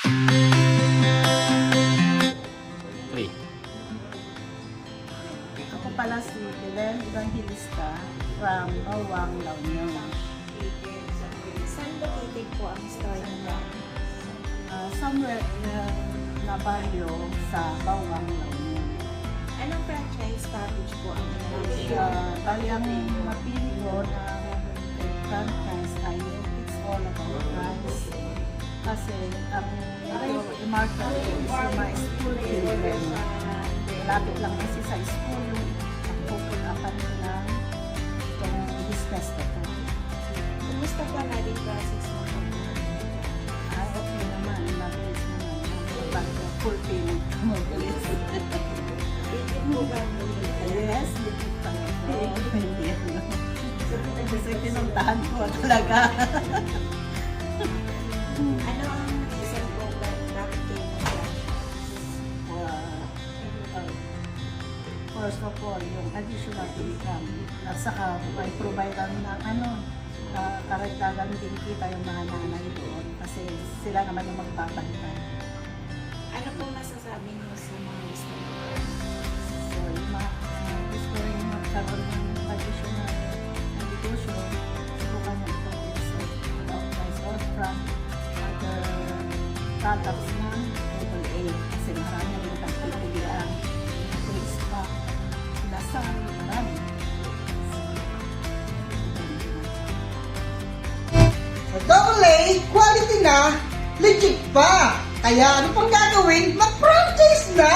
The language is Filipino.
Three. Ako pala si Belen Evangelista from Bawang, La Union. Saan located po ang store nila? Somewhere na barrio sa Bawang, La Union. Anong franchise package po ang nilagay? Bali ang mapili ko na franchise ay it's all about price. Kasi ang i-market is yung mga school children. Malapit lang kasi sa school yung pupunapan nila itong business na ito. Kumusta po natin process mo po? Okay naman, mabilis naman. Bago full payment mo, bilis. Legit po ba? Yes, legit pa nga. Hindi ano. Kasi pinuntahan ko talaga. Ano ang reason po bakit kayo First of all, yung additional income. At saka may provide ng karagdagan din kita yung mga nanay doon. Kasi sila naman yung magbabalikan. Ano po masasabi niyo sa mga gusto mo? So, yung mga gusto yung magkaroon ng additional na negosyo, subukan mo ito is about price or from other products ng AA. Kasi marami rin pagpipilian. Face pack, lasang, marami. Sa AA, quality na, legit pa. Kaya ano pang gagawin? Mag-franchise na!